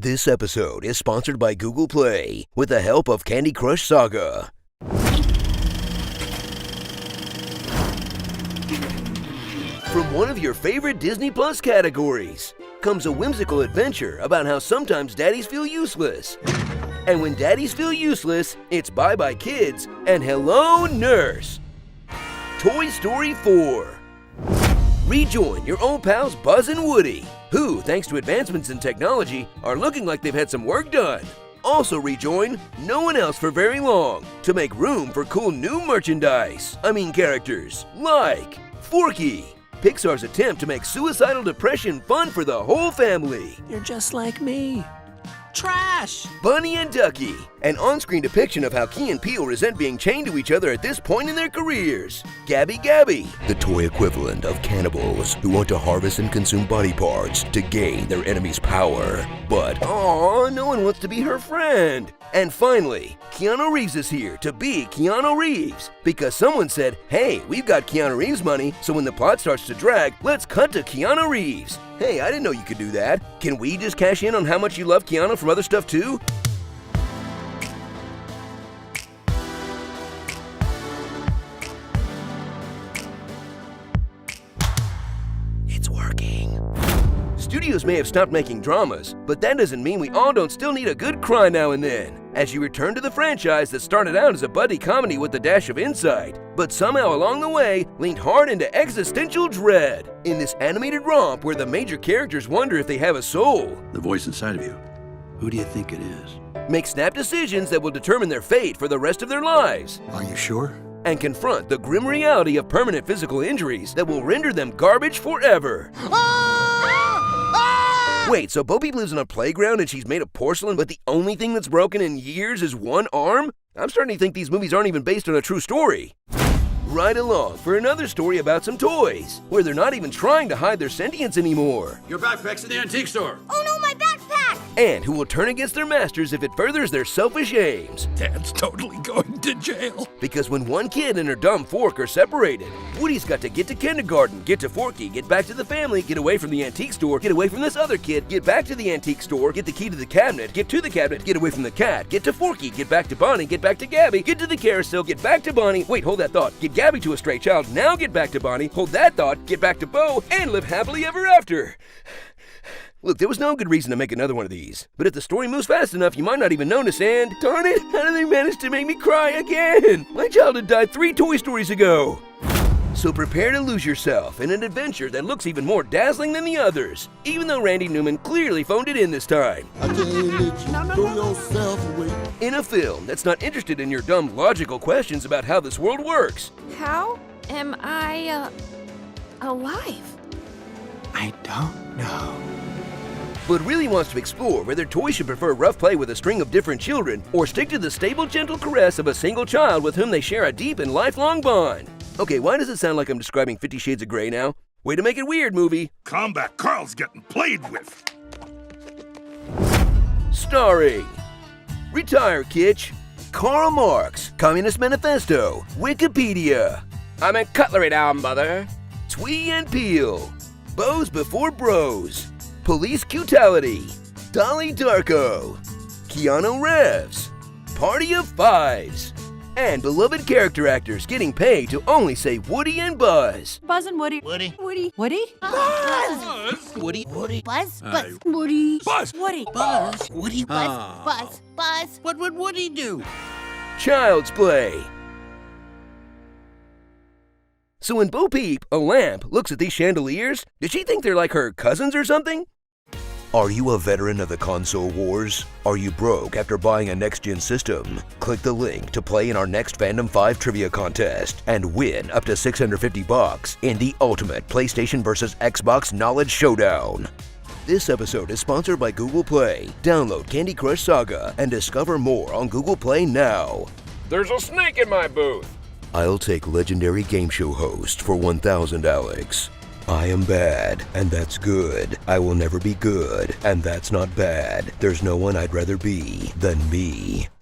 This episode is sponsored by Google Play with the help of Candy Crush Saga. From one of your favorite Disney Plus categories comes a whimsical adventure about how sometimes daddies feel useless. And when daddies feel useless, it's bye-bye kids and hello nurse. Toy Story 4. Rejoin your old pals Buzz and Woody, who, thanks to advancements in technology, are looking like they've had some work done. Also rejoin no one else for very long to make room for cool new characters like Forky, Pixar's attempt to make suicidal depression fun for the whole family. You're just like me. Trash! Bunny and Ducky, an on-screen depiction of how Key and Peele resent being chained to each other at this point in their careers. Gabby Gabby, the toy equivalent of cannibals who want to harvest and consume body parts to gain their enemy's power. But, no one wants to be her friend. And finally, Keanu Reeves is here to be Keanu Reeves, because someone said, hey, we've got Keanu Reeves money, so when the plot starts to drag, let's cut to Keanu Reeves. Hey, I didn't know you could do that. Can we just cash in on how much you love Keanu from other stuff too? It's working. Studios may have stopped making dramas, but that doesn't mean we all don't still need a good cry now and then, as you return to the franchise that started out as a buddy comedy with a dash of insight, but somehow along the way leaned hard into existential dread. In this animated romp where the major characters wonder if they have a soul, the voice inside of you, who do you think it is? Make snap decisions that will determine their fate for the rest of their lives, Are you sure? and confront the grim reality of permanent physical injuries that will render them garbage forever. Wait, so Bo Peep lives in a playground and she's made of porcelain, but the only thing that's broken in years is one arm? I'm starting to think these movies aren't even based on a true story. Right along for another story about some toys, where they're not even trying to hide their sentience anymore, Your backpack's in the antique store. Oh no, my backpack! and who will turn against their masters if it furthers their selfish aims. Dad's totally going to jail. Because when one kid and her dumb fork are separated, Woody's got to get to kindergarten, get to Forky, get back to the family, get away from the antique store, get away from this other kid, get back to the antique store, get the key to the cabinet, get to the cabinet, get away from the cat, get to Forky, get back to Bonnie, get back to Gabby, get to the carousel, get back to Bonnie, wait, hold that thought, get Gabby to a stray child, now get back to Bonnie, hold that thought, get back to Bo, and live happily ever after. Look, there was no good reason to make another one of these, but if the story moves fast enough, you might not even notice, and darn it, how do they manage to make me cry again? My childhood died 3 Toy Stories ago. So prepare to lose yourself in an adventure that looks even more dazzling than the others, even though Randy Newman clearly phoned it in this time. I can't let you throw yourself away. In a film that's not interested in your dumb logical questions about how this world works. How am I, alive? I don't know. But really wants to explore whether toys should prefer rough play with a string of different children or stick to the stable, gentle caress of a single child with whom they share a deep and lifelong bond. Okay, why does it sound like I'm describing 50 Shades of Grey now? Way to make it weird, movie. Combat Carl's getting played with. Starring Retire Kitsch, Karl Marx, Communist Manifesto, Wikipedia, I'm in cutlery now, mother. Twee and Peele, Bows Before Bros, Police Cutality, Dolly Darko, Keanu Reeves, Party of Fives, and beloved character actors getting paid to only say Woody and Buzz. Buzz and Woody. Woody. Woody. Woody? Buzz! Woody. Buzz? Buzz. Buzz. Woody. Buzz! Woody. Buzz. Woody. Buzz. Buzz. What would Woody do? Child's Play. So when Bo Peep, a lamp, looks at these chandeliers, does she think they're like her cousins or something? Are you a veteran of the console wars? Are you broke after buying a next-gen system? Click the link to play in our next Fandom 5 trivia contest and win up to $650 in the ultimate PlayStation vs. Xbox Knowledge Showdown. This episode is sponsored by Google Play. Download Candy Crush Saga and discover more on Google Play now. There's a snake in my booth. I'll take legendary game show host for 1,000, Alex. I am bad, and that's good. I will never be good, and that's not bad. There's no one I'd rather be than me.